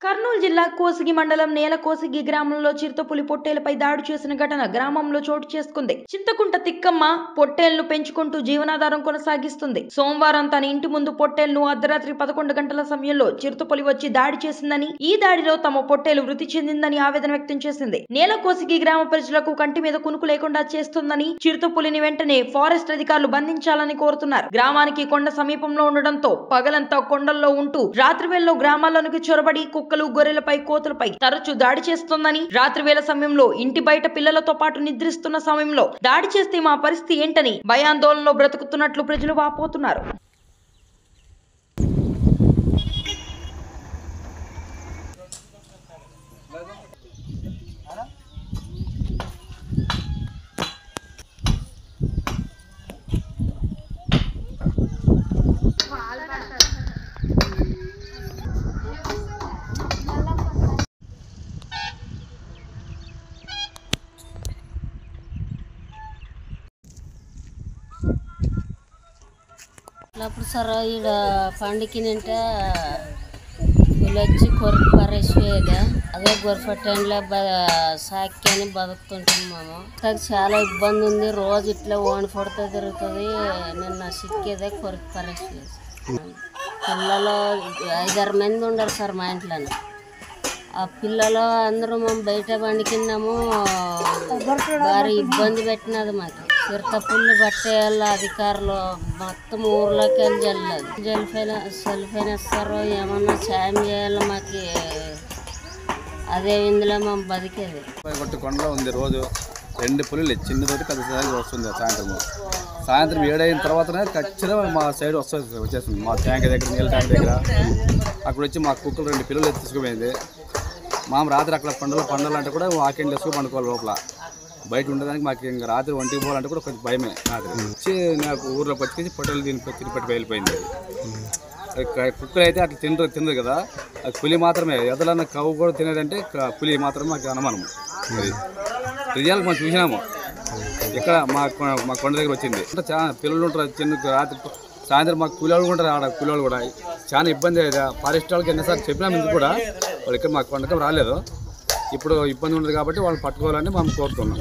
కర్నూలు జిల్లా కోసిగి మండలం నేలకోసిగి గ్రామంలో చిరుతపులి పొట్టేలపై దాడి చేసిన ఘటన గ్రామంలో చోటు చేసుకుంది. చింతకుంట తిక్కమ్మ పొట్టేళ్లను పెంచుకుంటూ జీవనాధారం కొనసాగిస్తుంది. సోమవారం తన ఇంటి ముందు పొట్టేళ్లను అర్ధరాత్రి 11 గంటల సమయంలో చిరుతపులి వచ్చి దాడి చేసిందని, ఈ దాడిలో తమ పొట్టేలు మృతి చెందిందని ఆవేదన వ్యక్తం చేసింది. నేలకోసిగి గ్రామ ప్రజలకు కంటి మీద కునుకు లేకుండా చేస్తుందని, చిరుతపులిని వెంటనే ఫారెస్ట్ అధికారులు బంధించాలని కోరుతున్నారు. గ్రామానికి కొండ సమీపంలో ఉండడంతో పగలంతా కొండల్లో ఉంటూ రాత్రివేళలో గ్రామాల్లోనికి చొరబడి కుక్కలు, గొర్రెలపై, కోతులపై తరచూ దాడి చేస్తోందని, రాత్రివేళ సమయంలో ఇంటి బయట పిల్లలతో పాటు నిద్రిస్తున్న సమయంలో దాడి చేస్తే మా పరిస్థితి ఏంటని భయాందోళనలో బ్రతుకుతున్నట్లు ప్రజలు వాపోతున్నారు. అప్పుడు సార్ ఈడ పండుకినంటే వచ్చి కొరకు పరేసేది అదే గొర్రెపట్టంలో సాక్యాన్ని బతుకుతుంటున్నాము. చాలా ఇబ్బంది ఉంది. రోజు ఇట్లా ఓని పొడితే తిరుగుతుంది. నిన్న సిక్కేదే కొరకు పరేసేది. పిల్లలు 5-6 మంది ఉండరు సార్ మా ఇంట్లో. ఆ పిల్లలు అందరూ మేము బయట పండుకున్నాము. భారీ ఇబ్బంది పెట్టినది మాకు. చిరుతపుల్ని పట్టేయాల అధికారులు మొత్తం ఊర్లోకి వెళ్ళి జల్లదు. సెల్ఫైన్ ఇస్తారు, ఏమన్నా సాయం చేయాలి మాకు. అదే ఇందులో మేము బతికేది. కొండలో ఉంది. రోజు 2 పులులు చిన్నతోటి పెద్దసారి వస్తుంది. సాయంత్రం 7 అయిన తర్వాతనే ఖచ్చితంగా మా సైడ్ వచ్చేస్తుంది. మా ట్యాంక్ దగ్గర, నీళ్ళ ట్యాంక్ దగ్గర అక్కడ వచ్చి మా కుక్కలు 2 పిల్లలు తీసుకుపోయింది. మా రాత్రి అక్కడ పండుగలు అంటే కూడా వాకింగ్ వేసుకు పండుకోవాలి. లోపల బయట ఉండడానికి మాకు ఇంకా రాత్రి ఒంటికి పోవాలంటే కూడా కొంచెం భయమే. రాత్రి వచ్చి నాకు ఊర్లోకి వచ్చి పొట్టలు తినిపెట్టి వెళ్ళిపోయింది. కుక్కలు అయితే అట్లా తినరు కదా. అది పులి మాత్రమే. ఎదలన్న కవ్వు కూడా తినేదంటే పులి మాత్రమే మాకు అనుమానం. అది రిజల్ట్ మనం చూసినాము. ఇక్కడ మా కొండ దగ్గర వచ్చింది. చాలా పిల్లలు ఉంటారు. చిన్న రాత్రి సాయంత్రం మాకు కూలీలు ఉంటారు. ఆడ కూలీలు కూడా చాలా ఇబ్బంది అయితే ఫారెస్ట్ వాళ్ళకి ఎన్నిసార్లు చెప్పినాము. ఇందుకు కూడా వాళ్ళు ఇక్కడ మాకు కొండకం రాలేదు. ఇప్పుడు ఇబ్బంది ఉండదు కాబట్టి వాళ్ళు పట్టుకోవాలని మనం కోరుతున్నాం.